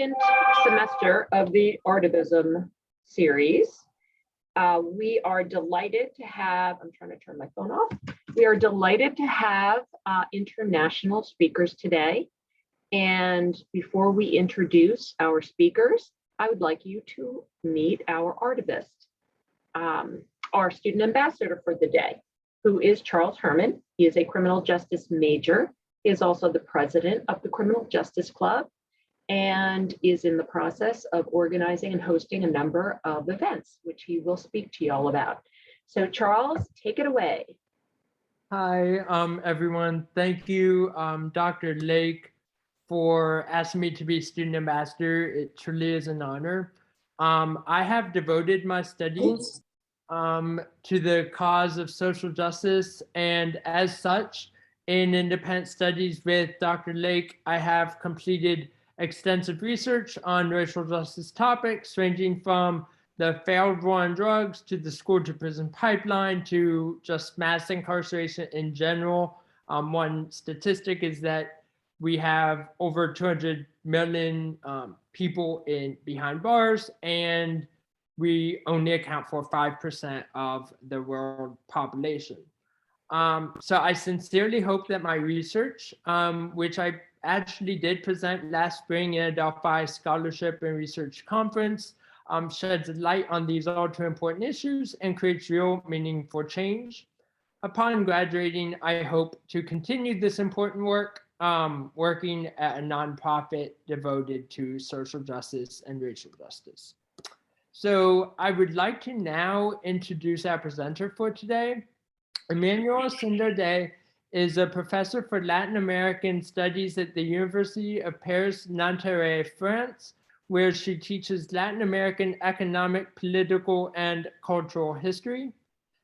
second semester of the ARTIVISM series. We are delighted to have, I'm trying to turn my phone off. We are delighted to have international speakers today. And before we introduce our speakers, I would like you to meet our artivist, our student ambassador for the day, who is Charles Herman. He is a criminal justice major. He is also the president of the Criminal Justice Club and is in the process of organizing and hosting a number of events, which he will speak to you all about. So Charles, take it away. Hi, everyone. Thank you, Dr. Lake, for asking me to be student ambassador. It truly is an honor. I have devoted my studies to the cause of social justice, and as such, in independent studies with Dr. Lake, I have completed extensive research on racial justice topics, ranging from the failed war on drugs to the school to prison pipeline to just mass incarceration in general. One statistic is that we have over 200 million people behind bars, and we only account for 5% of the world population. So I sincerely hope that my research, which I actually did present last spring in a Delphi Scholarship and Research Conference, sheds light on these all too important issues and creates real meaningful change. Upon graduating, I hope to continue this important work, working at a nonprofit devoted to social justice and racial justice. So I would like to now introduce our presenter for today. Emmanuelle Sinardet is a professor for Latin American Studies at the University of Paris, Nanterre, France, where she teaches Latin American economic, political, and cultural history.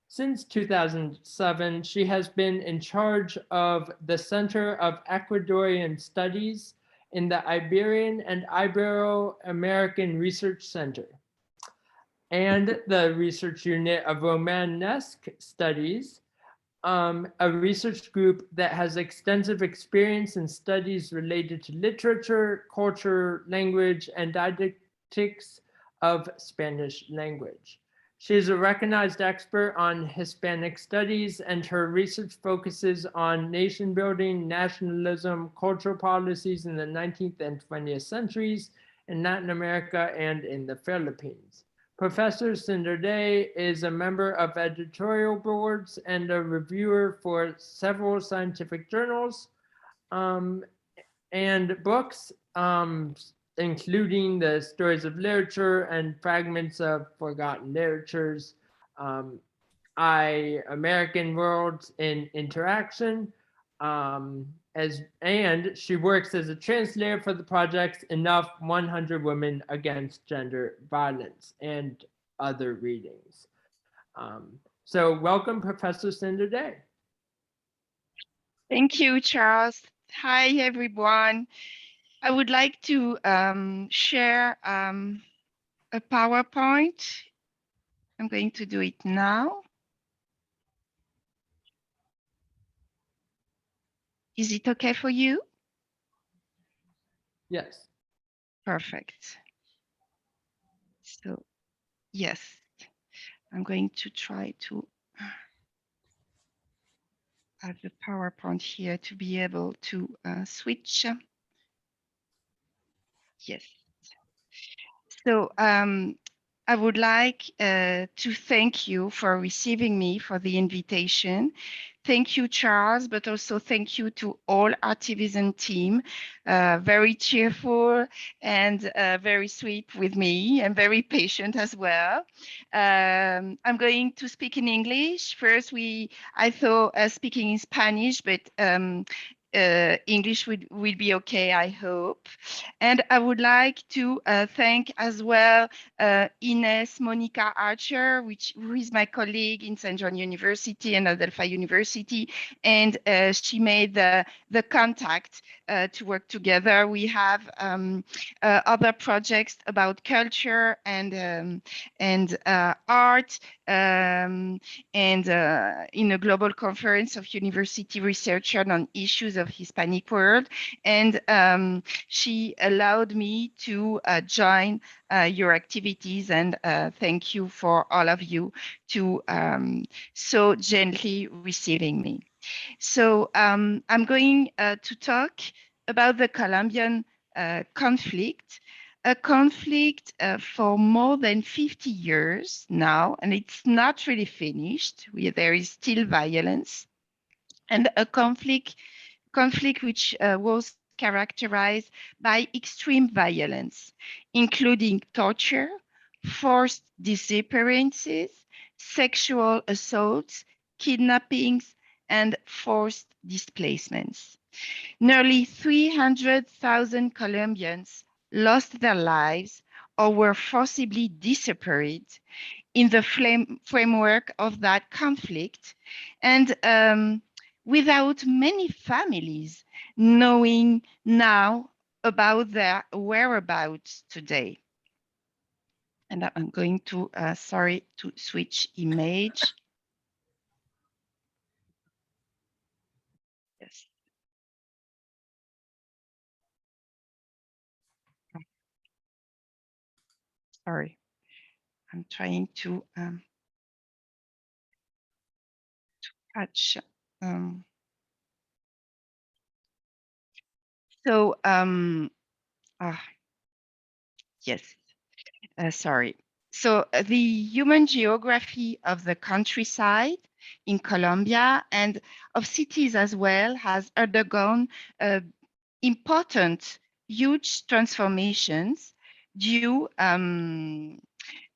Since 2007, she has been in charge of the Center of Ecuadorian Studies in the Iberian and Ibero-American Research Center, and the research unit of Romanesque Studies, a research group that has extensive experience in studies related to literature, culture, language, and didactics of Spanish language. She is a recognized expert on Hispanic studies, and her research focuses on nation building, nationalism, cultural policies in the 19th and 20th centuries in Latin America and in the Philippines. Professor Sinardet is a member of editorial boards and a reviewer for several scientific journals and books, including the Stories of Literature and Fragments of Forgotten Literatures, American Worlds in Interaction, and she works as a translator for the projects Enough 100 Women Against Gender Violence and other readings. So welcome, Professor Sinardet. Thank you, Charles. Hi, everyone. I would like to share a PowerPoint. I'm going to do it now. Is it okay for you? Yes. Perfect. So, yes, I'm going to try to have the PowerPoint here to be able to switch. Yes. So I would like to thank you for receiving me for the invitation. Thank you, Charles, but also thank you to all ARTIVISM team, very cheerful and very sweet with me and very patient as well. I'm going to speak in English. First, I thought speaking in Spanish, but English will be okay, I hope. And I would like to thank as well Ines Monica Archer, who is my colleague in St. John University and Adelphi University, and she made the contact to work together. We have other projects about culture and art, and in a global conference of university researchers on issues of of Hispanic world, and she allowed me to join your activities, and thank you for all of you to so gently receiving me. So I'm going to talk about the Colombian conflict, a conflict for more than 50 years now, and it's not really finished. There is still violence, and a conflict which was characterized by extreme violence, including torture, forced disappearances, sexual assaults, kidnappings, and forced displacements. Nearly 300,000 Colombians lost their lives or were forcibly disappeared in the framework of that conflict, and without many families knowing now about their whereabouts today. And I'm going to, sorry, to switch image. Yes. Sorry, I'm trying to catch. So, yes, sorry. So the human geography of the countryside in Colombia and of cities as well has undergone important, huge transformations due to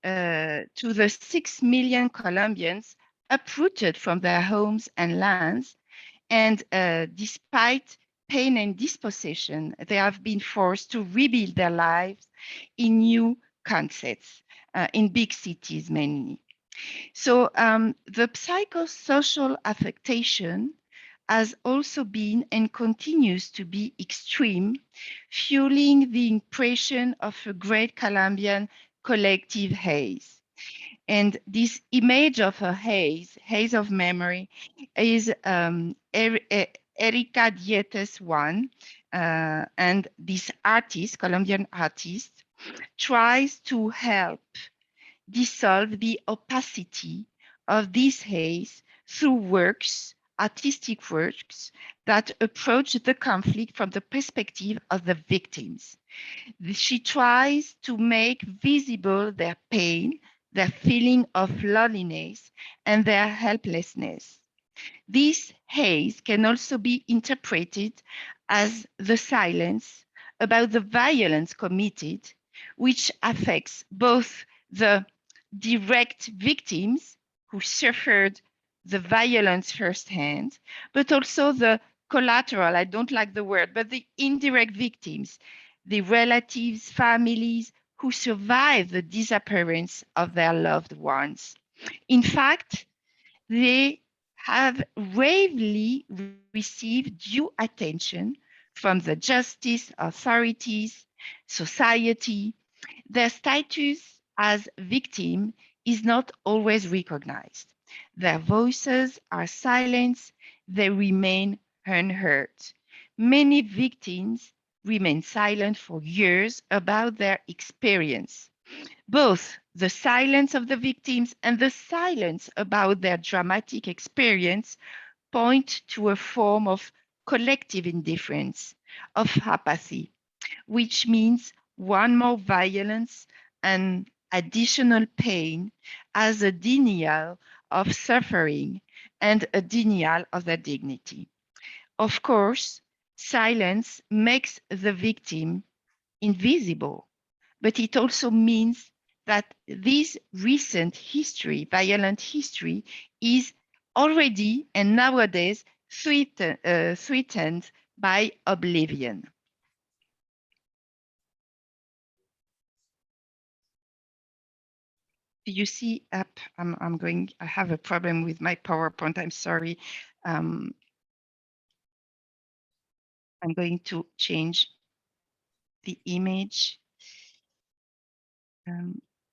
the 6 million Colombians uprooted from their homes and lands. And despite pain and dispossession, they have been forced to rebuild their lives in new concepts, in big cities mainly. So the psychosocial affectation has also been and continues to be extreme, fueling the impression of a great Colombian collective haze. And this image of a haze of memory, is Érika Diettes one, and this artist, Colombian artist, tries to help dissolve the opacity of this haze through works, artistic works, that approach the conflict from the perspective of the victims. She tries to make visible their pain, their feeling of loneliness, and their helplessness. This haze can also be interpreted as the silence about the violence committed, which affects both the direct victims who suffered the violence firsthand, but also the collateral, I don't like the word, but the indirect victims, the relatives, families who survived the disappearance of their loved ones. In fact, they have rarely received due attention from the justice authorities, society. Their status as victim is not always recognized. Their voices are silenced, they remain unheard. Many victims remain silent for years about their experience. Both the silence of the victims and the silence about their dramatic experience point to a form of collective indifference, of apathy, which means one more violence and additional pain as a denial of suffering and a denial of their dignity. Of course, silence makes the victim invisible, but it also means that this recent history, violent history, is already and nowadays threatened by oblivion. You see up, I have a problem with my PowerPoint, I'm sorry. I'm going to change the image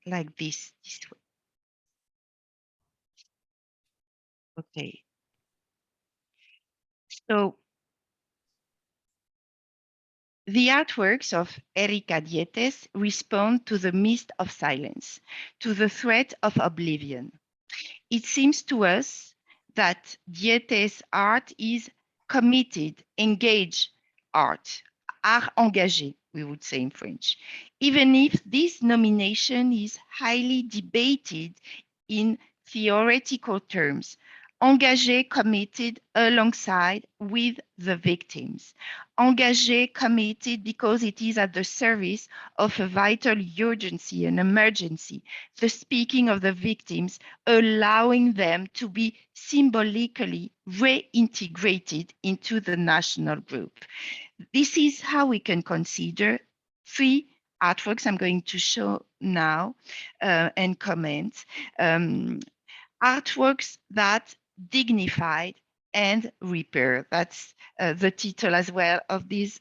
like this way. Okay. So The artworks of Érika Diettes respond to the mist of silence, to the threat of oblivion. It seems to us that Diettes' art is committed, engaged art engagé, we would say in French, even if this nomination is highly debated in theoretical terms. Engagé, committed alongside with the victims. Engagé, committed because it is at the service of a vital urgency, an emergency, the speaking of the victims, allowing them to be symbolically reintegrated into the national group. This is how we can consider three artworks I'm going to show now and comment. Artworks that dignify and repair. That's the title as well of this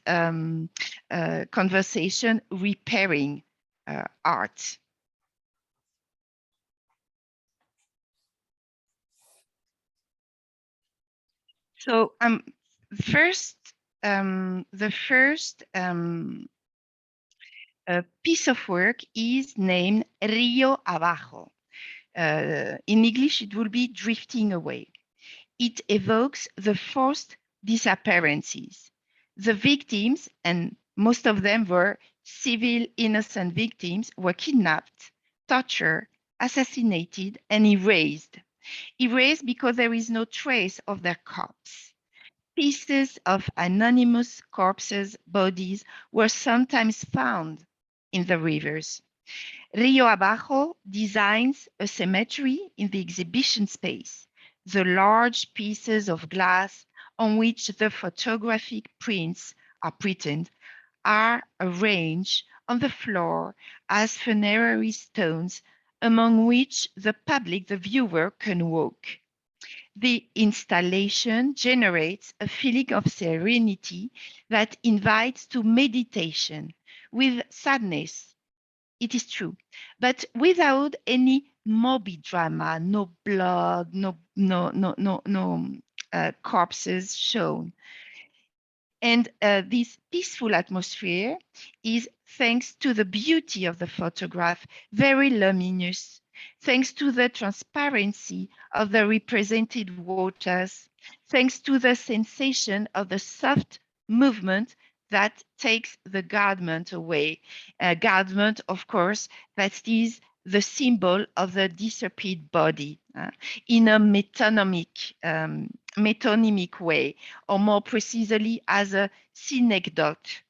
conversation, repairing art. So the first piece of work is named Rio Abajo. In English, it will be drifting away. It evokes the forced disappearances. The victims, and most of them were civil innocent victims, were kidnapped, tortured, assassinated, and erased. Erased because there is no trace of their corpse. Pieces of anonymous corpses' bodies were sometimes found in the rivers. Rio Abajo designs a cemetery in the exhibition space. The large pieces of glass on which the photographic prints are printed are arranged on the floor as funerary stones among which the public, the viewer, can walk. The installation generates a feeling of serenity that invites to meditation with sadness. It is true, but without any morbid drama, no blood, no corpses shown. And this peaceful atmosphere is thanks to the beauty of the photograph, very luminous, thanks to the transparency of the represented waters, thanks to the sensation of the soft movement that takes the garment away. Garment, of course, that is the symbol of the disappeared body in a metonymic way, or more precisely as a synecdoche.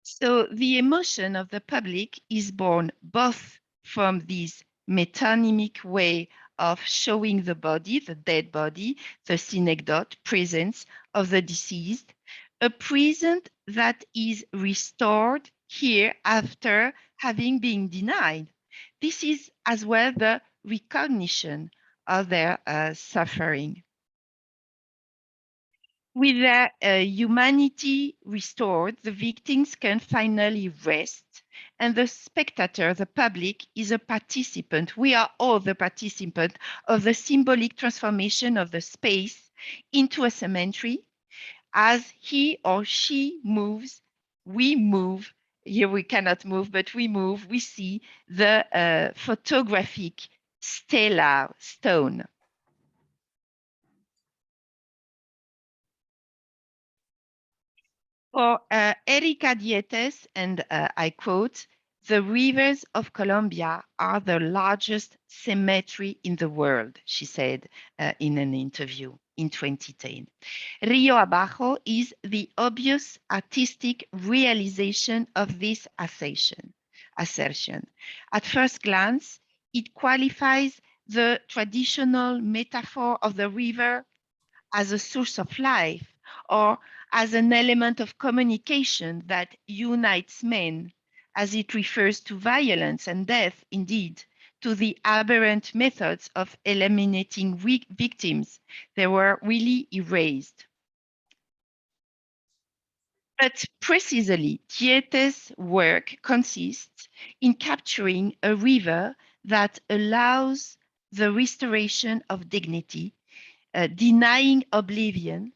So the emotion of the public is born both from this metonymic way of showing the body, the dead body, the synecdoche, presence of the deceased, a present that is restored here after having been denied. This is as well the recognition of their suffering. With their humanity restored, the victims can finally rest, and the spectator, the public, is a participant. We are all the participant of the symbolic transformation of the space into a cemetery. As he or she moves, we move. Here we cannot move, but we move. We see the photographic stela stone. For Érika Diettes, and I quote, "The rivers of Colombia are the largest cemetery in the world," she said in an interview in 2010. Rio Abajo is the obvious artistic realization of this assertion. At first glance, it qualifies the traditional metaphor of the river as a source of life, or as an element of communication that unites men, as it refers to violence and death, indeed, to the aberrant methods of eliminating victims. They were really erased. But precisely, Diettes' work consists in capturing a river that allows the restoration of dignity, denying oblivion.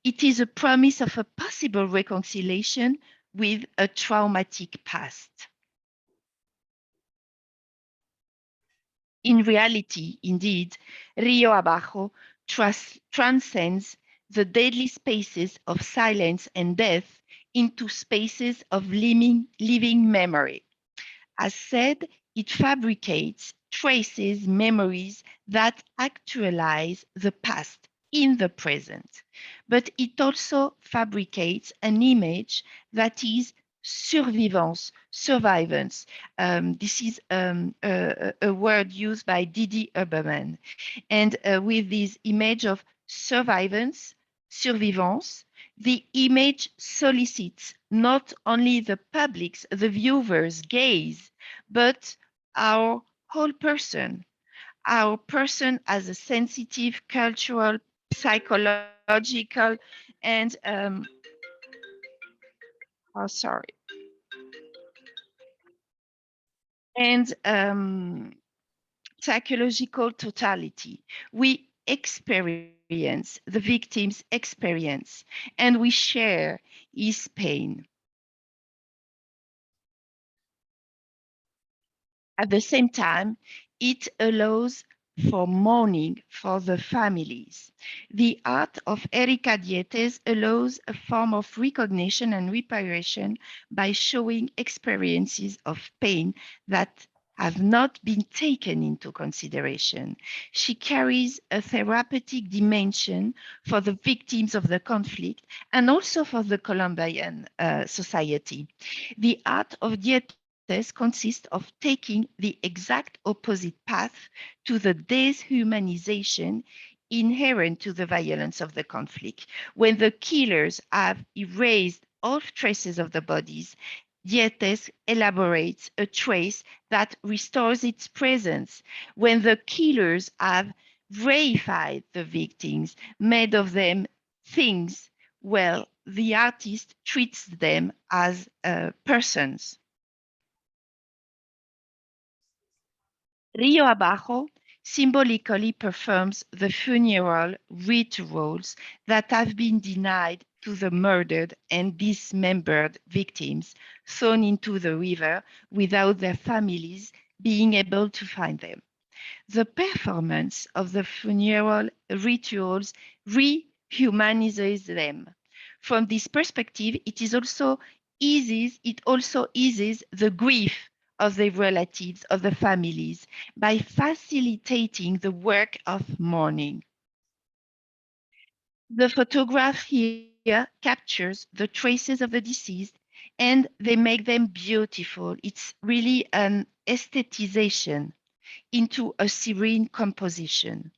It is a promise of a possible reconciliation with a traumatic past. In reality, indeed, Rio Abajo transcends the deadly spaces of silence and death into spaces of living memory. As said, it fabricates traces, memories that actualize the past in the present. But it also fabricates an image that is survivance. This is a word used by Didi Herman. And with this image of survivance, the image solicits not only the public's, the viewer's gaze, but our whole person, our person as a sensitive, cultural, psychological, and psychological totality. We experience the victim's experience and we share his pain. At the same time, it allows for mourning for the families. The art of Érika Diettes allows a form of recognition and reparation by showing experiences of pain that have not been taken into consideration. She carries a therapeutic dimension for the victims of the conflict and also for the Colombian society. The art of Diettes consists of taking the exact opposite path to the dehumanization inherent to the violence of the conflict. When the killers have erased all traces of the bodies, Diettes elaborates a trace that restores its presence. When the killers have reified the victims, made of them things, well, the artist treats them as persons. Rio Abajo symbolically performs the funeral rituals that have been denied to the murdered and dismembered victims thrown into the river without their families being able to find them. The performance of the funeral rituals rehumanizes them. From this perspective, it also eases the grief of the relatives, of the families, by facilitating the work of mourning. The photograph here captures the traces of the deceased and they make them beautiful. It's really an aestheticization into a serene composition.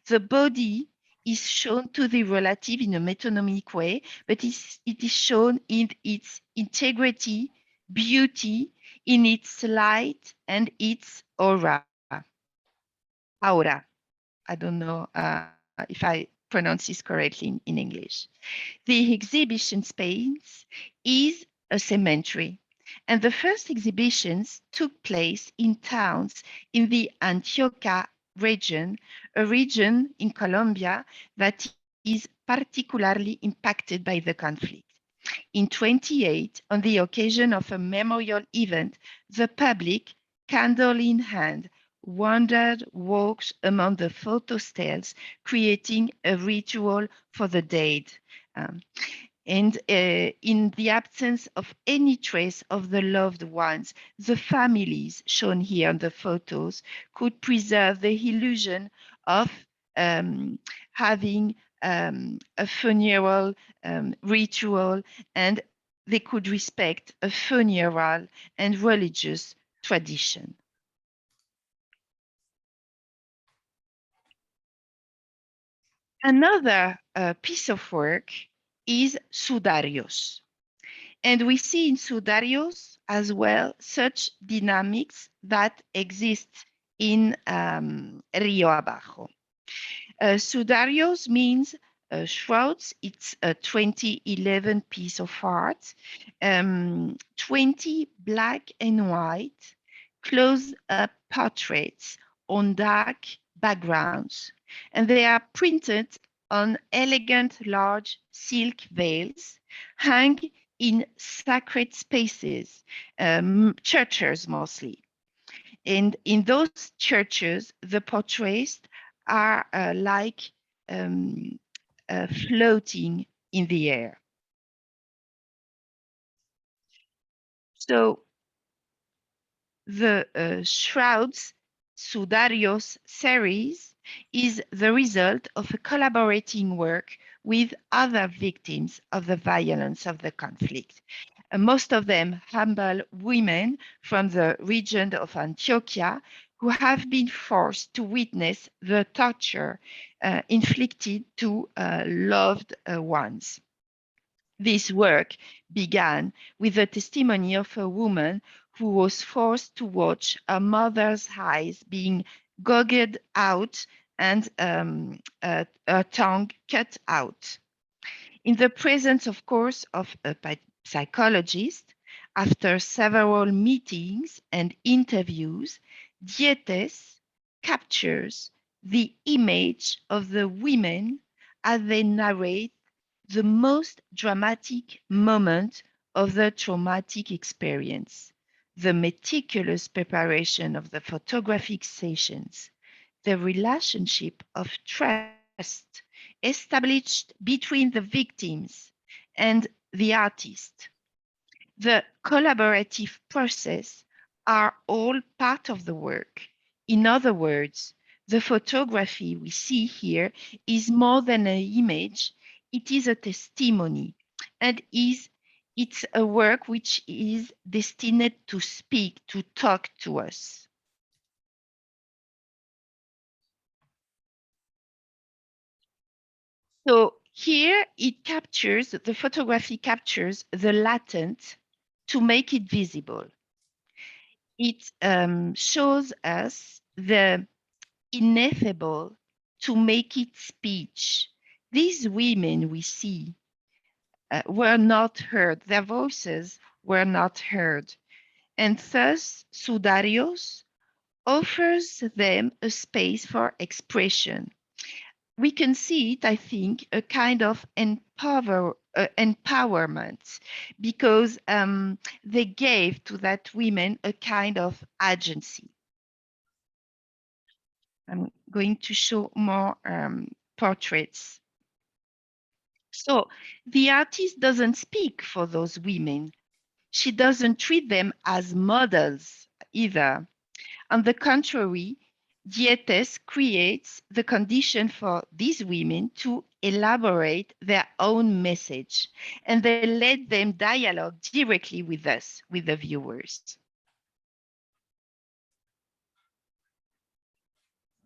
The body is shown to the relative in a metonymic way, but it is shown in its integrity, beauty, in its light and its aura. Aura. I don't know if I pronounce this correctly in English. The exhibition space is a cemetery. And the first exhibitions took place in towns in the Antioquia region, a region in Colombia that is particularly impacted by the conflict. In 1928, on the occasion of a memorial event, the public, candle in hand, wandered walks among the photo stalls, creating a ritual for the dead. And in the absence of any trace of the loved ones, the families shown here on the photos could preserve the illusion of having a funeral ritual, and they could respect a funeral and religious tradition. Another piece of work is Sudarios. And we see in Sudarios as well such dynamics that exist in Rio Abajo. Sudarios means shrouds. It's a 2011 piece of art. 20 black and white close-up portraits on dark backgrounds. and they are printed on elegant large silk veils, hung in sacred spaces, churches mostly. And in those churches, the portraits are like floating in the air. So the Shrouds Sudarios series is the result of a collaborating work with other victims of the violence of the conflict. Most of them humble women from the region of Antioquia who have been forced to witness the torture inflicted to loved ones. This work began with the testimony of a woman who was forced to watch her mother's eyes being gouged out and her tongue cut out. In the presence, of course, of a psychologist, after several meetings and interviews, Diettes captures the image of the women as they narrate the most dramatic moment of the traumatic experience, the meticulous preparation of the photographic sessions, the relationship of trust established between the victims and the artist. The collaborative process are all part of the work. In other words, the photography we see here is more than an image, it is a testimony, and it's a work which is destined to speak, to talk to us. So here the photography captures the latent to make it visible. It shows us the ineffable to make it speech. These women we see were not heard, their voices were not heard. And thus, Sudarios offers them a space for expression. We can see it, I think, a kind of empowerment because they gave to that women a kind of agency. I'm going to show more portraits. So the artist doesn't speak for those women. She doesn't treat them as models either. On the contrary, Diettes creates the condition for these women to elaborate their own message, and they let them dialogue directly with us, with the viewers.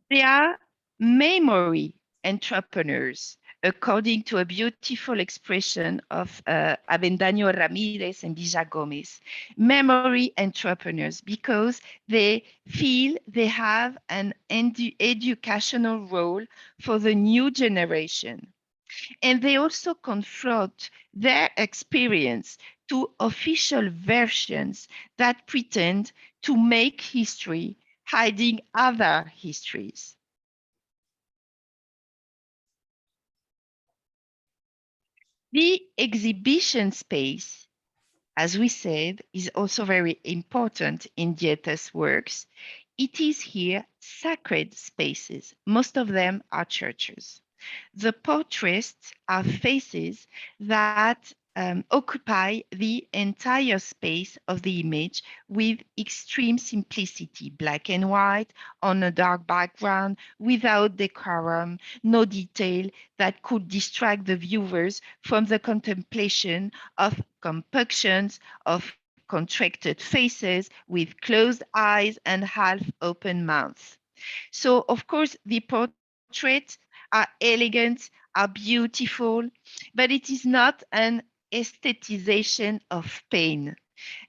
They are memory entrepreneurs, according to a beautiful expression of Avendaño Ramirez and Villa Gomez. Memory entrepreneurs, because they feel they have an educational role for the new generation. And they also confront their experience to official versions that pretend to make history, hiding other histories. The exhibition space, as we said, is also very important in Diettes' works. It is here sacred spaces. Most of them are churches. The portraits are faces that occupy the entire space of the image with extreme simplicity, black and white on a dark background, without decorum, no detail that could distract the viewers from the contemplation of complexions, of contracted faces with closed eyes and half open mouths. So, of course, the portraits are elegant, are beautiful, but it is not an aestheticization of pain.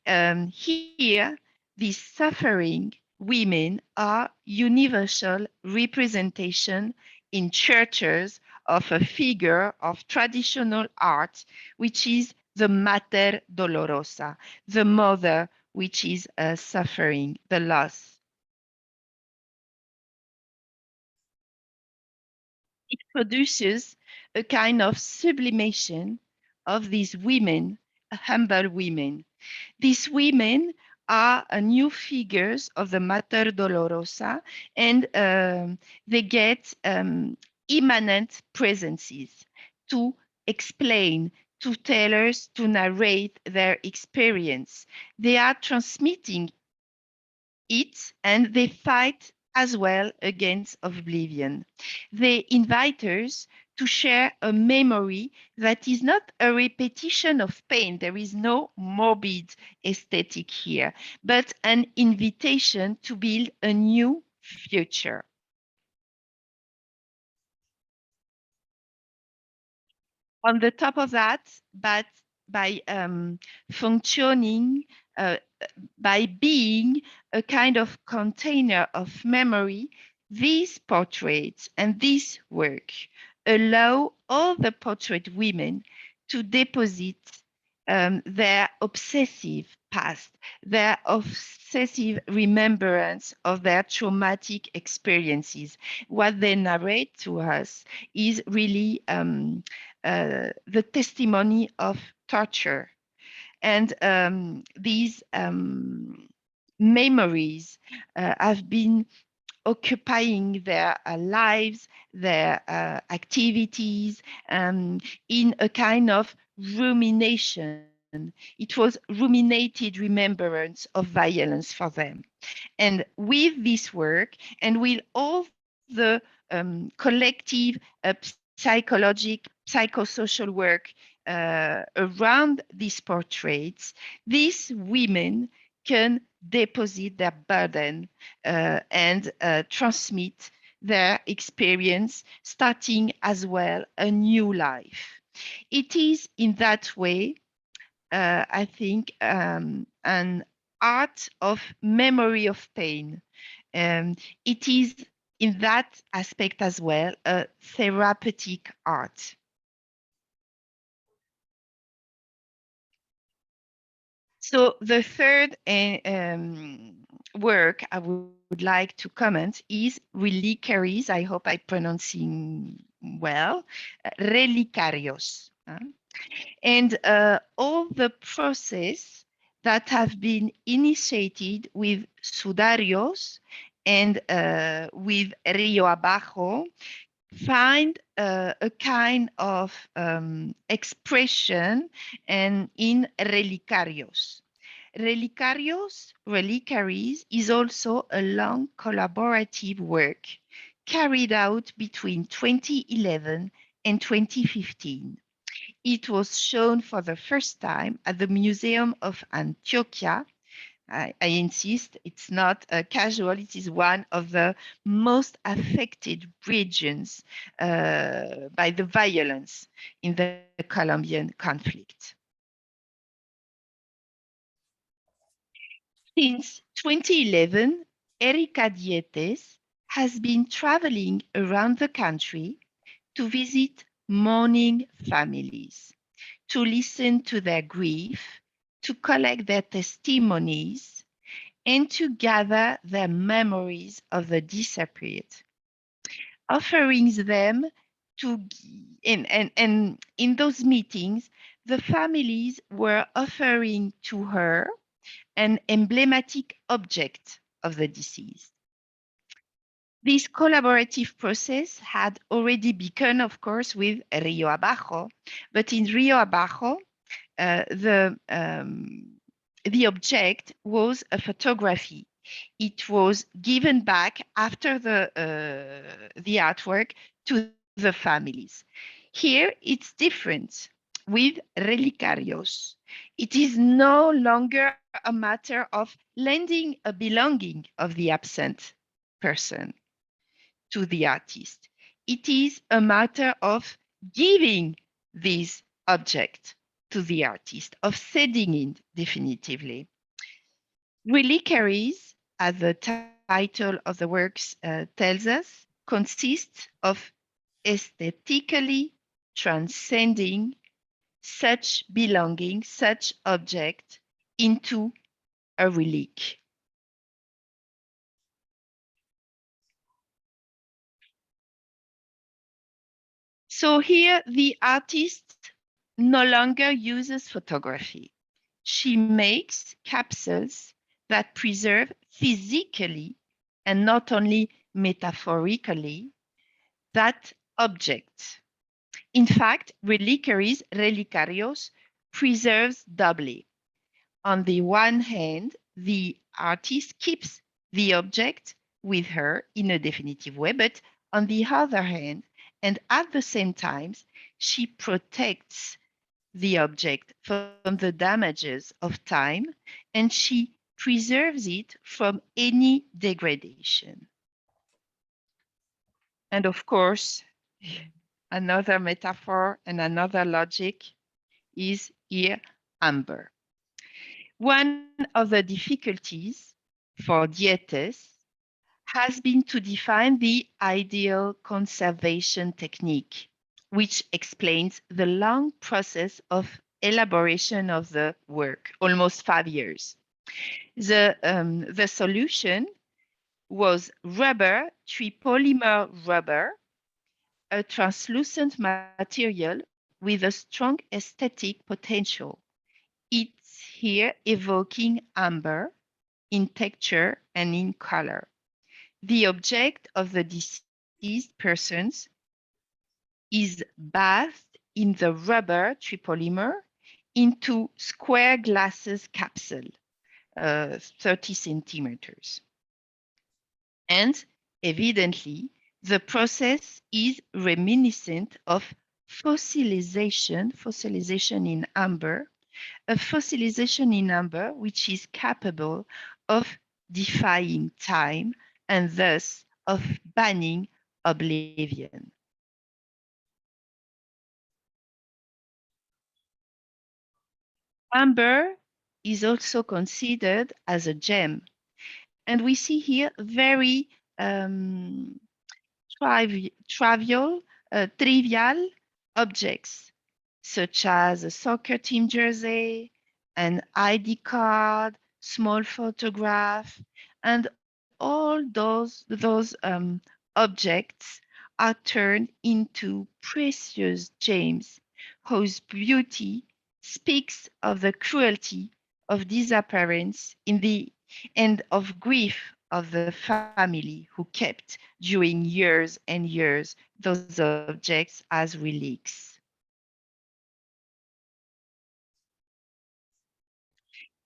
Here, these suffering women are universal representation in churches of a figure of traditional art, which is the Mater Dolorosa, the mother which is suffering the loss. it produces a kind of sublimation of these women, humble women. These women are new figures of the Mater Dolorosa, and they get immanent presences to explain, to tell us, to narrate their experience. They are transmitting it, and they fight as well against oblivion. They invite us to share a memory that is not a repetition of pain. There is no morbid aesthetic here, but an invitation to build a new future. On the top of that, but by functioning, by being a kind of container of memory, these portraits and this work allow all the portrait women to deposit their obsessive past, their obsessive remembrance of their traumatic experiences. What they narrate to us is really the testimony of torture. And these memories have been occupying their lives, their activities, in a kind of rumination. It was ruminated remembrance of violence for them. And with this work, and with all the collective psychosocial work around these portraits, these women can deposit their burden and transmit their experience, starting as well a new life. It is in that way, I think, an art of memory of pain. It is in that aspect as well a therapeutic art. So the third work I would like to comment is Relicarios. I hope I'm pronouncing well. Relicarios. And all the process that have been initiated with Sudarios and with Rio Abajo find a kind of expression and in Relicarios. Relicaries is also a long collaborative work carried out between 2011 and 2015. It was shown for the first time at the Museum of Antioquia. I insist, it's not casual. It is one of the most affected regions by the violence in the Colombian conflict. Since 2011, Érika Diettes has been traveling around the country to visit mourning families, to listen to their grief, to collect their testimonies, and to gather their memories of the disappeared, offering them to, and in those meetings, the families were offering to her an emblematic object of the deceased. This collaborative process had already begun, of course, with Rio Abajo, but in Rio Abajo, the object was a photography. It was given back after the artwork to the families. Here, it's different with Relicarios. It is no longer a matter of lending a belonging of the absent person to the artist. It is a matter of giving this object to the artist, of setting it definitively. Relicaries, as the title of the works tells us, consists of aesthetically transcending such belonging, such object into a relic. So here the artist no longer uses photography. She makes capsules that preserve physically and not only metaphorically that object. In fact, Relicarios preserves doubly. On the one hand, the artist keeps the object with her in a definitive way, but on the other hand, and at the same time, she protects the object from the damages of time and she preserves it from any degradation. And of course, another metaphor and another logic is here amber. One of the difficulties for Diettes has been to define the ideal conservation technique, which explains the long process of elaboration of the work, almost 5 years. The solution was rubber, tripolymer rubber, a translucent material with a strong aesthetic potential. It's here evoking amber in texture and in color. The object of the deceased persons is bathed in the rubber tripolymer into square glasses capsule, 30 centimeters. And evidently, the process is reminiscent of fossilization in amber, a fossilization in amber which is capable of defying time and thus of banning oblivion. Amber is also considered as a gem, and we see here very trivial objects such as a soccer team jersey, an ID card, small photograph, and all those objects are turned into precious gems whose beauty speaks of the cruelty of disappearance in the and of grief of the family who kept during years and years those objects as relics.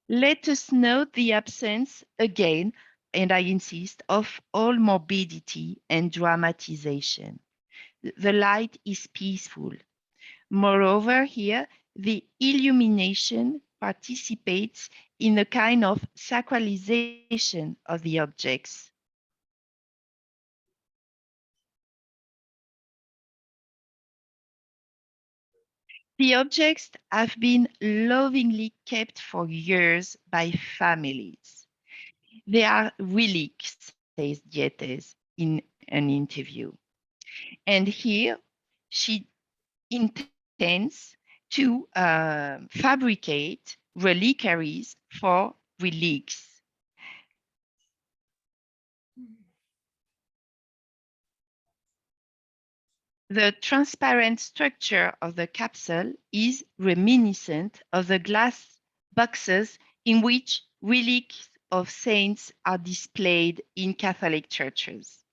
Let us note the absence, again, and I insist, of all morbidity and dramatization. The light is peaceful. Moreover, here, the illumination participates in a kind of sacralization of the objects. The objects have been lovingly kept for years by families. They are relics, says Diettes in an interview. And here she intends to fabricate reliquaries for relics. The transparent structure of the capsule is reminiscent of the glass boxes in which relics of saints are displayed in Catholic churches.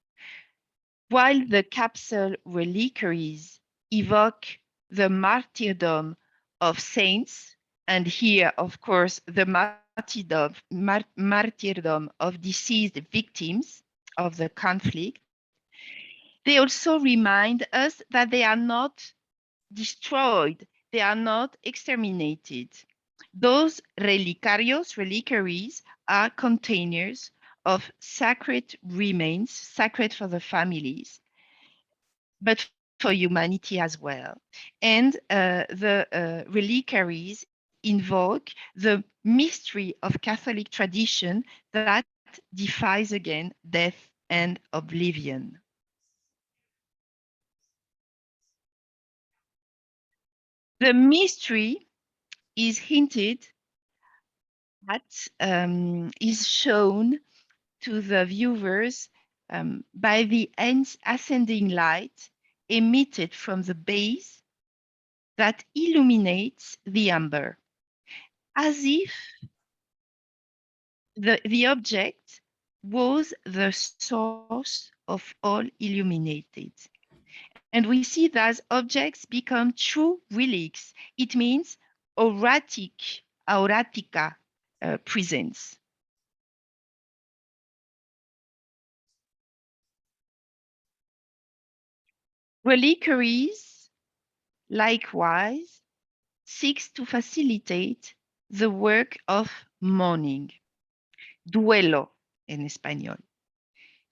While the capsule reliquaries evoke the martyrdom of saints, and here, of course, the martyrdom of deceased victims of the conflict, they also remind us that they are not destroyed, they are not exterminated. Those reliquaries are containers of sacred remains, sacred for the families, but for humanity as well. And the reliquaries invoke the mystery of Catholic tradition that defies again death and oblivion. The mystery is hinted at, is shown to the viewers by the ascending light emitted from the base that illuminates the amber, as if the object was the source of all illuminated. And we see that objects become true relics. It means auratica presence. Relicaries, likewise, seeks to facilitate the work of mourning, duelo in Espanol.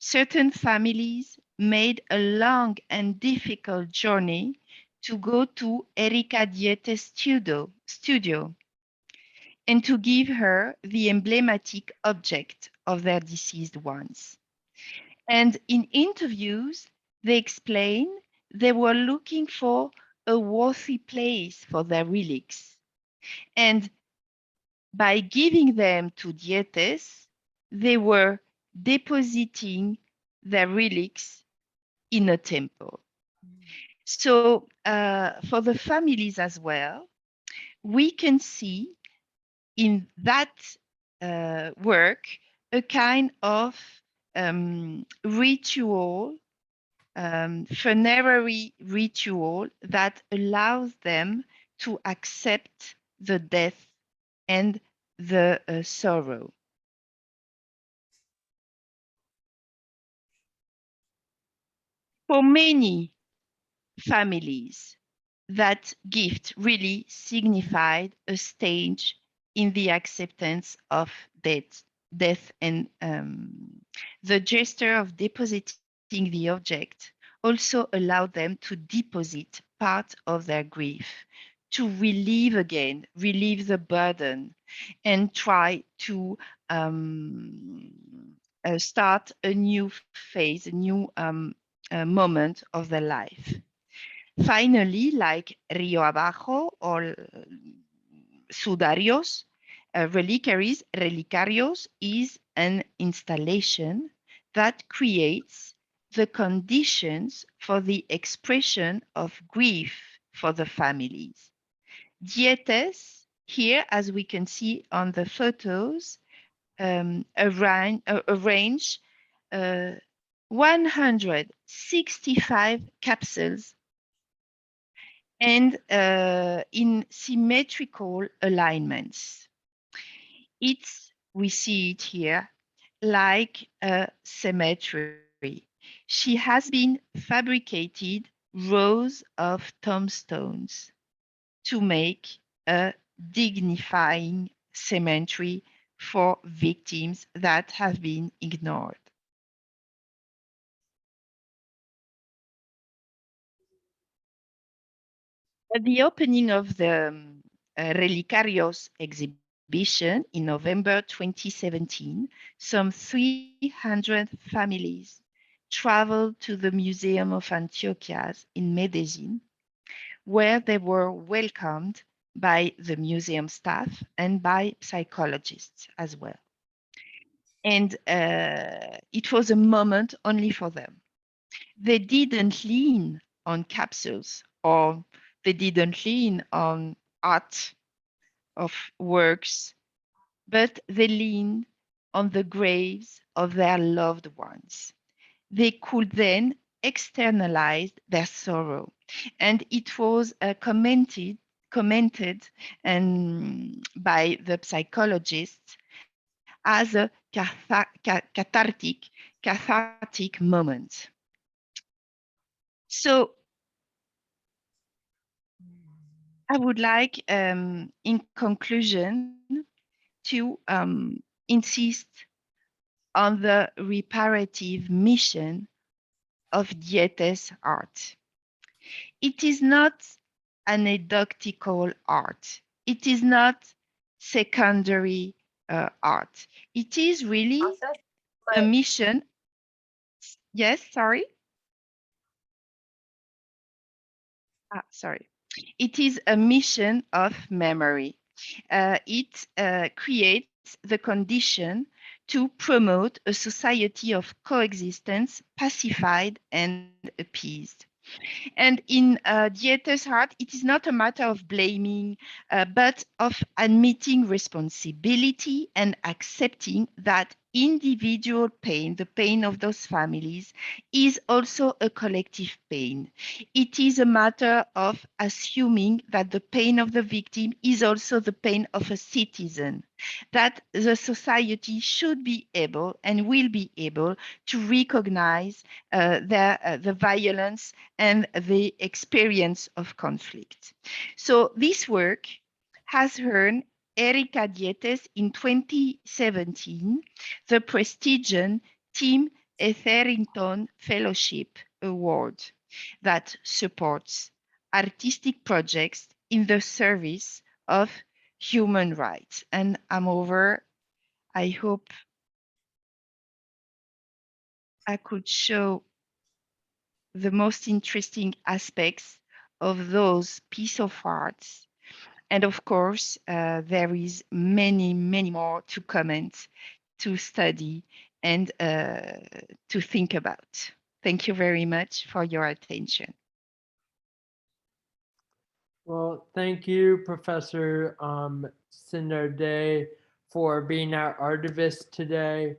Certain families made a long and difficult journey to go to Érika Diettes' studio and to give her the emblematic object of their deceased ones. And in interviews, they explain they were looking for a worthy place for their relics. And by giving them to Diettes, they were depositing their relics in a temple. So for the families as well, we can see in that work a kind of ritual, funerary ritual that allows them to accept the death and the sorrow. For many families, that gift really signified a stage in the acceptance of death and the gesture of depositing the object also allowed them to deposit part of their grief, to relieve the burden, and try to start a new phase, a new moment of their life. Finally, like Rio Abajo or Sudarios, Relicarios is an installation that creates the conditions for the expression of grief for the families. Diettes, here, as we can see on the photos, arrange 165 capsules and in symmetrical alignments. We see it here, like a cemetery. She has been fabricated rows of tombstones to make a dignifying cemetery for victims that have been ignored. At the opening of the Relicarios exhibition in November 2017, some 300 families traveled to the Museum of Antioquias in Medellin, where they were welcomed by the museum staff and by psychologists as well. And it was a moment only for them. They didn't lean on capsules or they didn't lean on art of works, but they leaned on the graves of their loved ones. They could then externalize their sorrow. And it was commented and by the psychologists as a cathartic moment. So I would like, in conclusion, to insist on the reparative mission of Diettes' art. It is not anecdotal art. It is not secondary art. It is really a mission. Yes, sorry. Sorry. It is a mission of memory. It creates the condition to promote a society of coexistence, pacified and appeased. And in Diettes' heart, it is not a matter of blaming, but of admitting responsibility and accepting that individual pain, the pain of those families, is also a collective pain. It is a matter of assuming that the pain of the victim is also the pain of a citizen, that the society should be able and will be able to recognize the violence and the experience of conflict. So this work has earned Érika Diettes in 2017 the prestigious Tim Etherington Fellowship Award that supports artistic projects in the service of human rights. And I'm over. I hope I could show the most interesting aspects of those piece of arts. And of course, there is many, many more to comment, to study, and to think about. Thank you very much for your attention. Well, thank you, Professor Sinardet, for being our artivist today.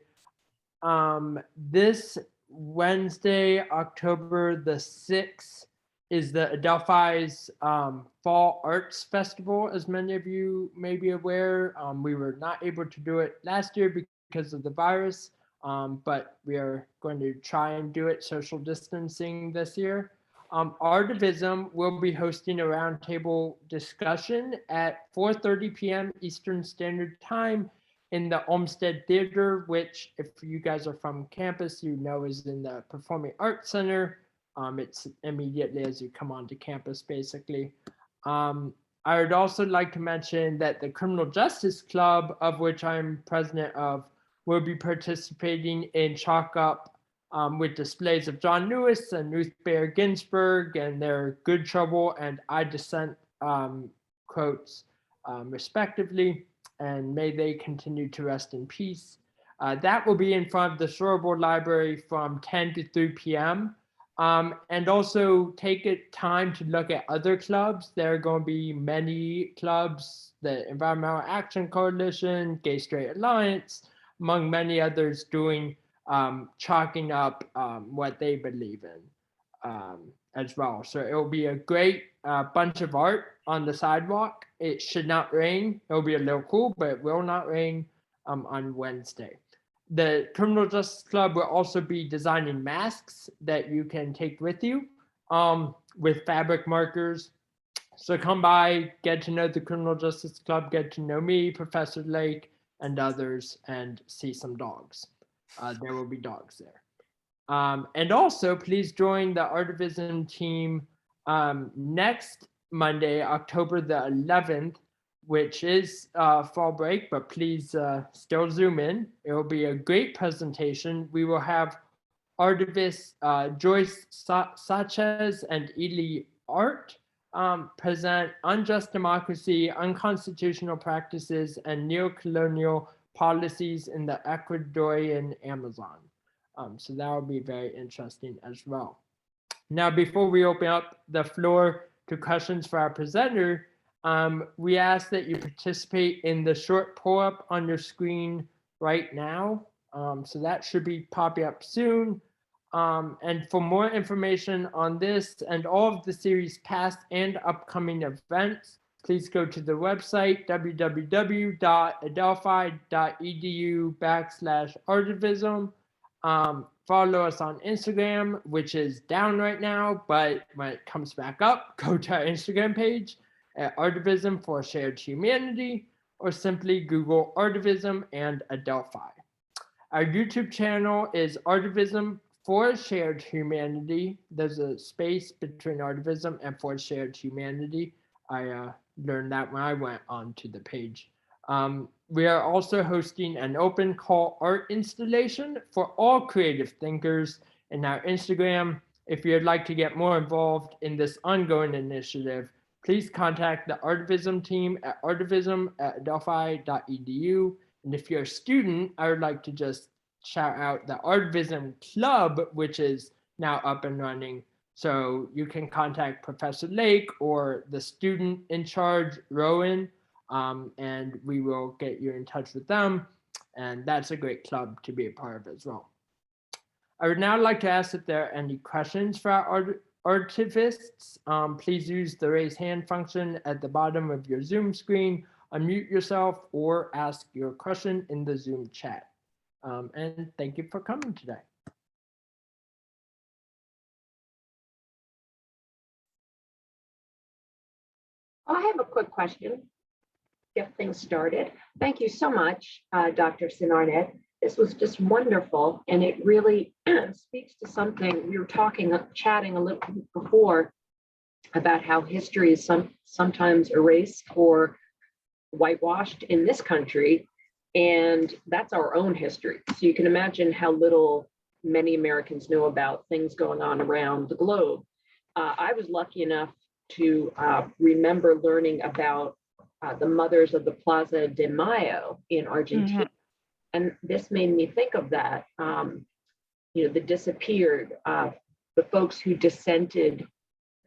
This Wednesday, October the 6th, is the Adelphi's Fall Arts Festival, as many of you may be aware. We were not able to do it last year because of the virus, but we are going to try and do it social distancing this year. ARTIVISM will be hosting a roundtable discussion at 4:30 p.m. Eastern Standard Time in the Olmsted Theater, which, if you guys are from campus, you know is in the Performing Arts Center. It's immediately as you come onto campus, basically. I would also like to mention that the Criminal Justice Club, of which I'm president of, will be participating in Chalk Up with displays of John Lewis and Ruth Bader Ginsburg and their Good Trouble and I Dissent quotes, respectively. And may they continue to rest in peace. That will be in front of the Sorbo Library from 10 to 3 p.m. And also take time to look at other clubs. There are going to be many clubs, the Environmental Action Coalition, Gay Straight Alliance, among many others, doing chalking up what they believe in as well. So it will be a great bunch of art on the sidewalk. It should not rain. It'll be a little cool, but it will not rain on Wednesday. The Criminal Justice Club will also be designing masks that you can take with you with fabric markers. So come by, get to know the Criminal Justice Club, get to know me, Professor Lake, and others, and see some dogs. There will be dogs there. And also, please join the ARTIVISM team next Monday, October the 11th, which is fall break, but please still Zoom in. It will be a great presentation. We will have artivists Joyce Sanchez and Ely Art present Unjust Democracy, Unconstitutional Practices, and Neocolonial Policies in the Ecuadorian Amazon. So that will be very interesting as well. Now, before we open up the floor to questions for our presenter, we ask that you participate in the short pull-up on your screen right now. So that should be popping up soon. And for more information on this and all of the series' past and upcoming events, please go to the website www.adelphi.edu/artivism. Follow us on Instagram, which is down right now, but when it comes back up, go to our Instagram page at ARTIVISM for Shared Humanity, or simply Google ARTIVISM and Adelphi. Our YouTube channel is ARTIVISM for Shared Humanity. There's a space between ARTIVISM and for Shared Humanity. I learned that when I went onto the page. We are also hosting an open call art installation for all creative thinkers in our Instagram. If you'd like to get more involved in this ongoing initiative, please contact the ARTIVISM team at artivism@adelphi.edu. And if you're a student, I would like to just shout out the ARTIVISM Club, which is now up and running. So you can contact Professor Lake or the student in charge, Rowan, and we will get you in touch with them. And that's a great club to be a part of as well. I would now like to ask if there are any questions for our artivists. Please use the raise hand function at the bottom of your Zoom screen, unmute yourself, or ask your question in the Zoom chat. And thank you for coming today. I have a quick question. Get things started. Thank you so much, Dr. Sinardet. This was just wonderful, and it really speaks to something we were chatting a little before about how history is sometimes erased or whitewashed in this country, and that's our own history. So you can imagine how little many Americans know about things going on around the globe. I was lucky enough to remember learning about the mothers of the Plaza de Mayo in Argentina. And this made me think of that, the disappeared, the folks who dissented,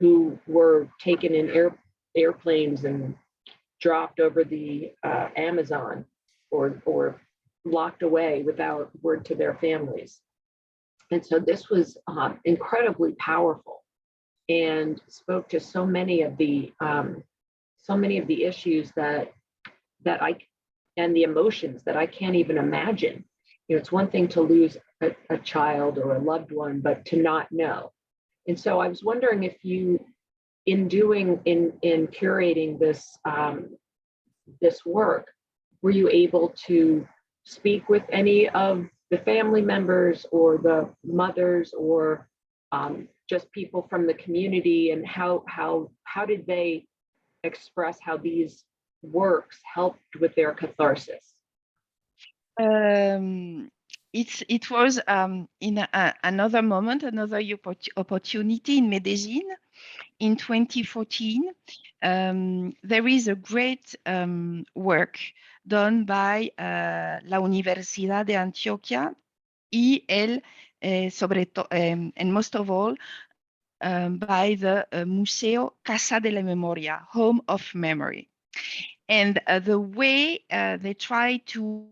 who were taken in airplanes and dropped over the Amazon or locked away without word to their families. And so this was incredibly powerful and spoke to so many of the issues that I and the emotions that I can't even imagine. It's one thing to lose a child or a loved one, but to not know. And so I was wondering if you, in curating this this work, were you able to speak with any of the family members or the mothers or just people from the community, and how did they express how these works helped with their catharsis? It was in another moment, another opportunity in Medellin in 2014. There is a great work done by la Universidad de Antioquia and most of all by the Museo Casa de la Memoria, Home of Memory. And the way they try to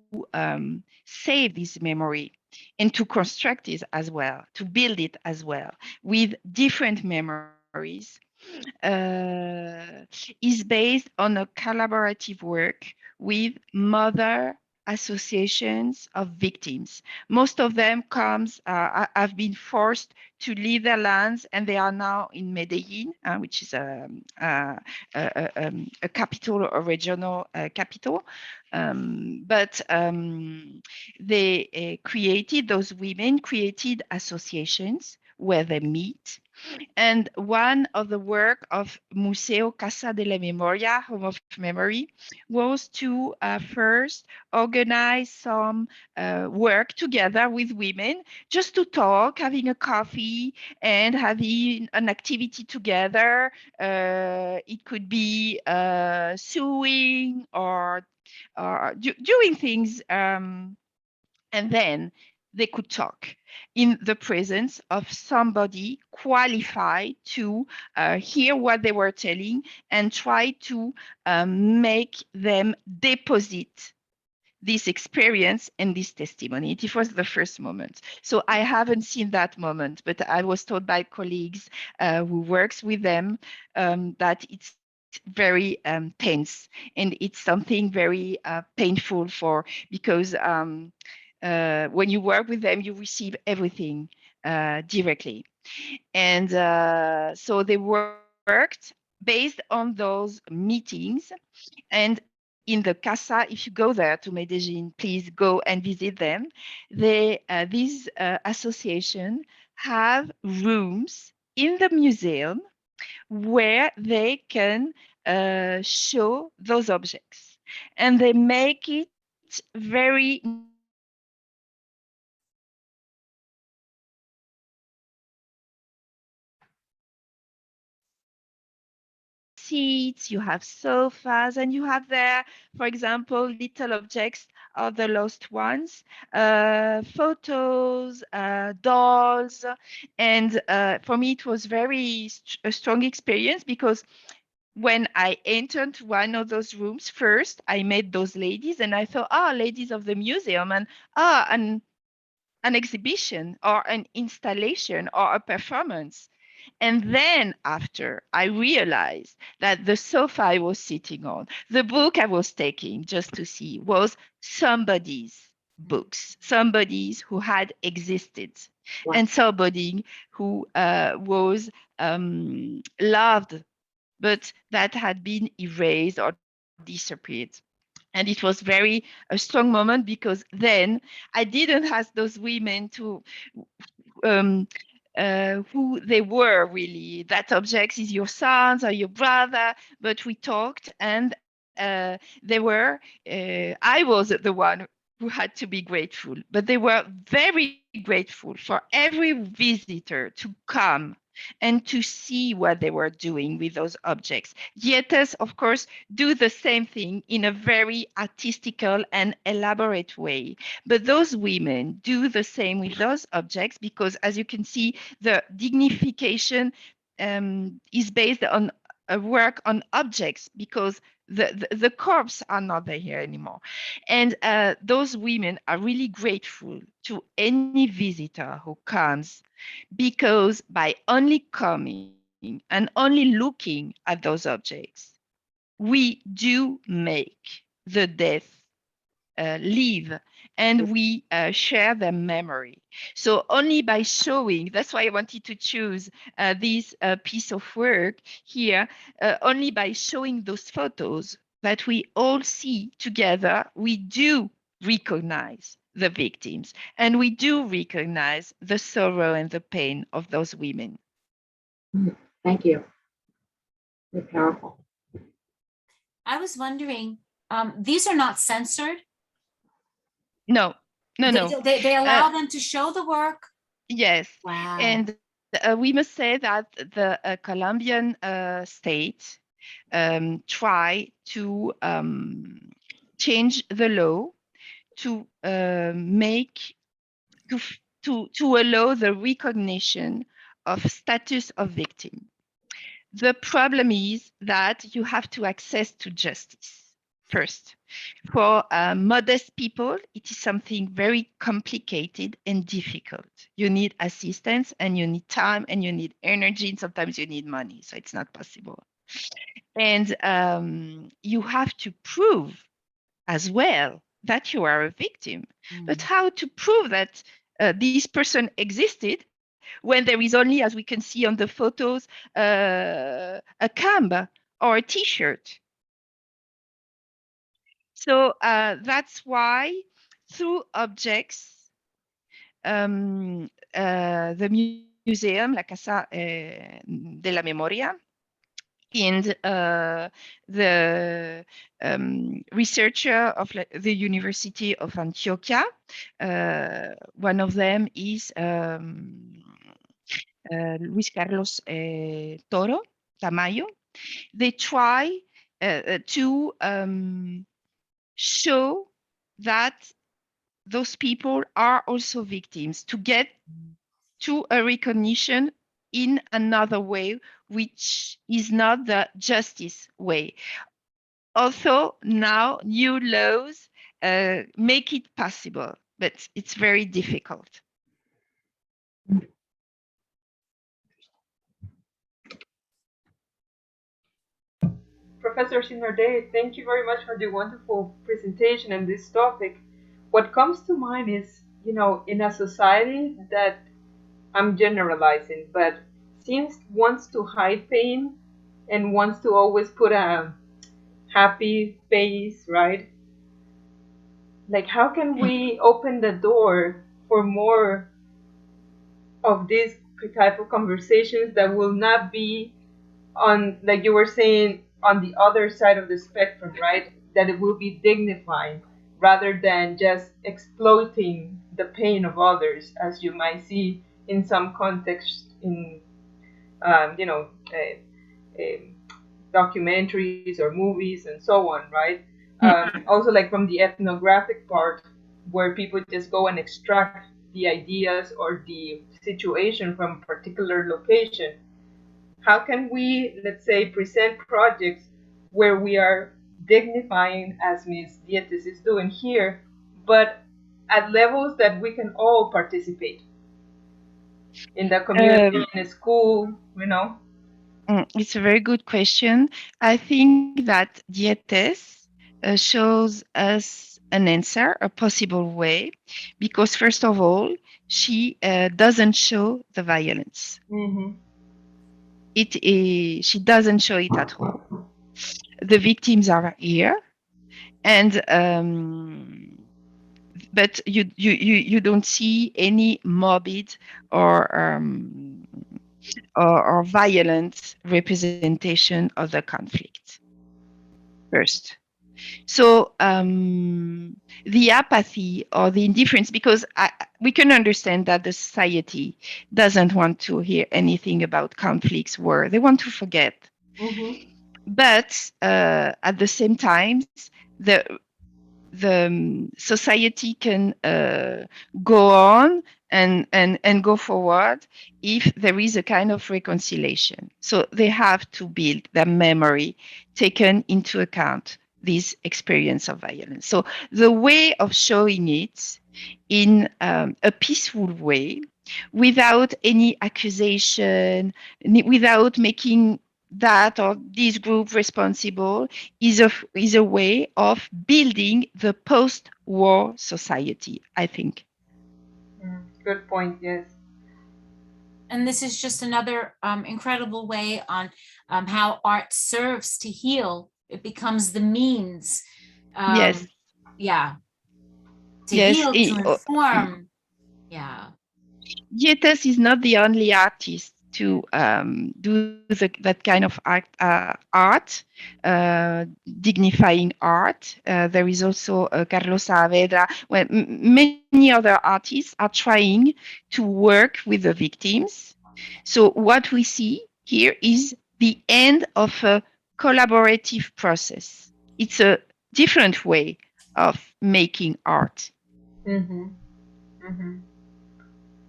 save this memory and to construct it as well, to build it as well with different memories, is based on a collaborative work with mother associations of victims. Most of them have been forced to leave their lands, and they are now in Medellin, which is a capital, a regional capital. Those women created associations where they meet. And one of the work of Museo Casa de la Memoria, Home of Memory, was to first organize some work together with women, just to talk, having a coffee and having an activity together. It could be sewing or doing things, and then they could talk in the presence of somebody qualified to hear what they were telling and try to make them deposit this experience and this testimony. It was the first moment. So I haven't seen that moment, but I was told by colleagues who works with them that it's very tense, and it's something very painful because when you work with them, you receive everything directly. And so they worked based on those meetings. And in the Casa, if you go there to Medellin, please go and visit them. These association have rooms in the museum where they can show those objects. And they make it very seats, you have sofas, and you have there, for example, little objects of the lost ones, photos, dolls. And for me, it was a strong experience because when I entered one of those rooms first, I met those ladies and I thought, ladies of the museum, and an exhibition or an installation or a performance. And then after, I realized that the sofa I was sitting on, the book I was taking just to see, was somebody's books, somebody's who had existed, Wow. and somebody who was loved, but that had been erased or disappeared. And it was a strong moment because then I didn't ask those women to who they were really. That object is your sons or your brother, but we talked, and I was the one who had to be grateful, but they were very grateful for every visitor to come and to see what they were doing with those objects. Diettes, of course, do the same thing in a very artistical and elaborate way. But those women do the same with those objects because, as you can see, the dignification is based on a work on objects because the corpses are not there here anymore. And those women are really grateful to any visitor who comes, because by only coming and only looking at those objects, we do make the death live, and we share their memory. So only by showing, that's why I wanted to choose this piece of work here, only by showing those photos that we all see together, we do recognize the victims, and we do recognize the sorrow and the pain of those women. Thank you. Very powerful. I was wondering, these are not censored. No. They allow them to show the work. Yes. Wow. And we must say that the Colombian state try to change the law to to allow the recognition of status of victim. The problem is that you have to access to justice first. For modest people, it is something very complicated and difficult. You need assistance, and you need time, and you need energy, and sometimes you need money, so it's not possible. And you have to prove as well that you are a victim. But how to prove that this person existed when there is only, as we can see on the photos, a camba or a T-shirt? So that's why through objects, the museum, La Casa de la Memoria, and the researcher of the University of Antioquia, one of them is Luis Carlos Toro Tamayo. They try to show that those people are also victims, to get to a recognition in another way, which is not the justice way. Also, now new laws make it possible, but it's very difficult. Professor Sinardet, thank you very much for the wonderful presentation and this topic. What comes to mind is, in a society that, I'm generalizing, but wants to hide pain and wants to always put a happy face, right? Like, how can we open the door for more of these type of conversations that will not be on, like you were saying, on the other side of the spectrum, right? That it will be dignifying rather than just exploiting the pain of others, as you might see in some contexts in, documentaries or movies and so on, right? Also, like from the ethnographic part, where people just go and extract the ideas or the situation from a particular location. How can we, let's say, present projects where we are dignifying, as Ms. Diettes is doing here, but at levels that we can all participate in the community, in a school, you know? It's a very good question. I think that Diettes shows us an answer, a possible way, because first of all, she doesn't show the violence. Mm-hmm. She doesn't show it at all. The victims are here, and but you don't see any morbid or violent representation of the conflict first. So the apathy or the indifference, because we can understand that the society doesn't want to hear anything about conflicts, war. They want to forget. Mm-hmm. But at the same time, the society can go on and go forward if there is a kind of reconciliation. So they have to build their memory, taken into account this experience of violence. So the way of showing it in a peaceful way, without any accusation, without making that or this group responsible, is a way of building the post-war society, I think. Good point, yes. And this is just another incredible way on how art serves to heal. It becomes the means. Yes. Yeah. To Yes. heal, to inform. Yeah. Diettes is not the only artist to do that kind of art, dignifying art. There is also Carlos Saavedra. Well, many other artists are trying to work with the victims. So what we see here is the end of a collaborative process. It's a different way of making art. Mm-hmm. Mm-hmm.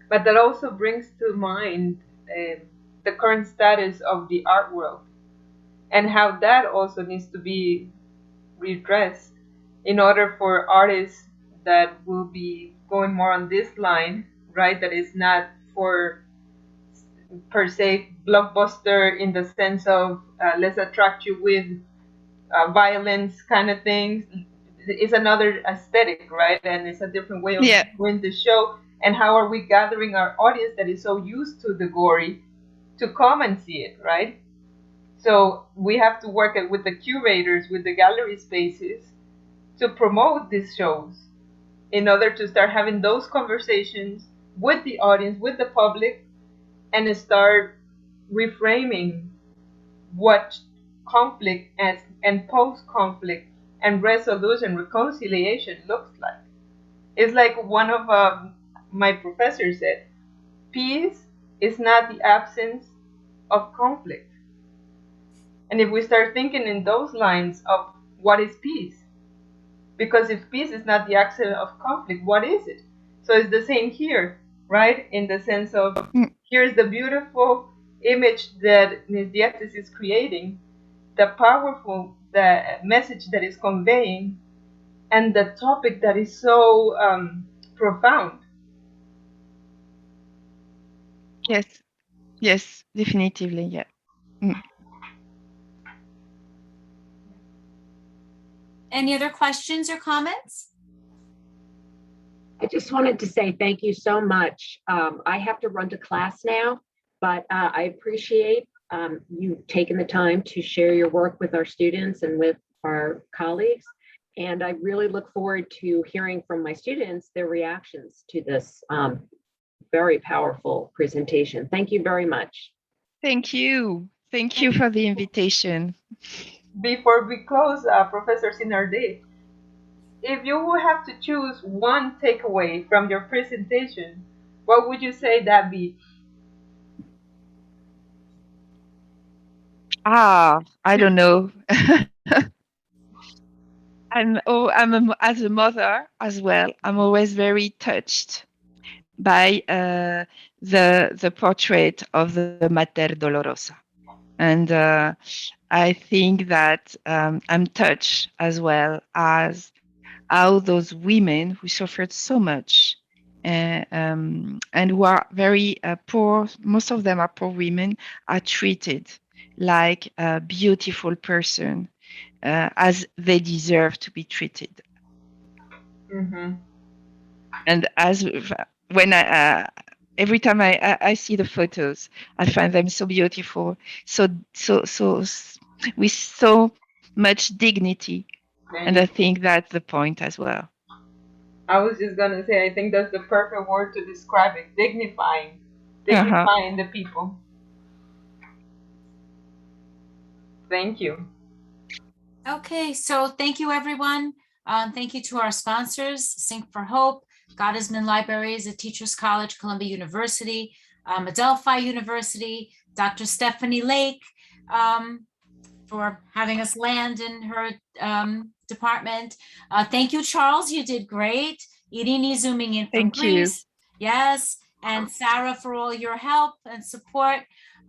But that also brings to mind the current status of the art world and how that also needs to be redressed in order for artists that will be going more on this line, right? That is not for per se blockbuster in the sense of let's attract you with violence kind of things. It's another aesthetic, right? And it's a different way of doing the show. And how are we gathering our audience that is so used to the gory to come and see it, right? So we have to work with the curators, with the gallery spaces to promote these shows in order to start having those conversations with the audience, with the public, and start reframing what conflict and post-conflict and resolution, reconciliation looks like. It's like one of my professors said, peace is not the absence of conflict. And if we start thinking in those lines of what is peace, because if peace is not the absence of conflict, what is it? So it's the same here, right? In the sense of here's the beautiful image that Ms. Diettes is creating, the powerful message that is conveying, and the topic that is so profound. Yes, definitively, yeah. Any other questions or comments? I just wanted to say thank you so much. I have to run to class now, but I appreciate you taking the time to share your work with our students and with our colleagues. And I really look forward to hearing from my students their reactions to this very powerful presentation. Thank you very much. Thank you. Thank you for the invitation. Before we close, Professor Sinardet, if you would have to choose one takeaway from your presentation, what would you say that be? I don't know. As a mother as well, I'm always very touched by the portrait of the Mater Dolorosa. And I think that I'm touched as well as how those women who suffered so much and who are very poor, most of them are poor women, are treated like a beautiful person as they deserve to be treated. Mm-hmm. And as when every time I see the photos, I find them so beautiful, with so much dignity. And I think that's the point as well. I was just gonna say, I think that's the perfect word to describe it. Dignifying. Uh-huh. Dignifying the people. Thank you. Okay, so thank you, everyone. Thank you to our sponsors, Sync for Hope, Gottesman Libraries at Teachers College, Columbia University, Adelphi University, Dr. Stephanie Lake, for having us land in her department. Thank you, Charles. You did great. Irini zooming in from Thank you. Greece. Yes. And Sarah for all your help and support.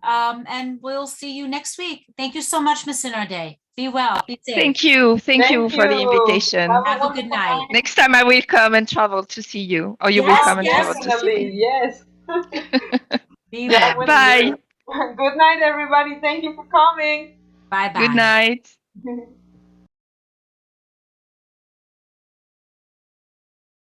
And we'll see you next week. Thank you so much, Ms. Sinardet. Be well. Be safe. Thank you. Thank you for the invitation. Have a good night. Next time I will come and travel to see you, or you will Yes, come and travel to see Definitely, me. yes. Be That well. would Bye. be good. Good night, everybody. Thank you for coming. Bye-bye. Good night.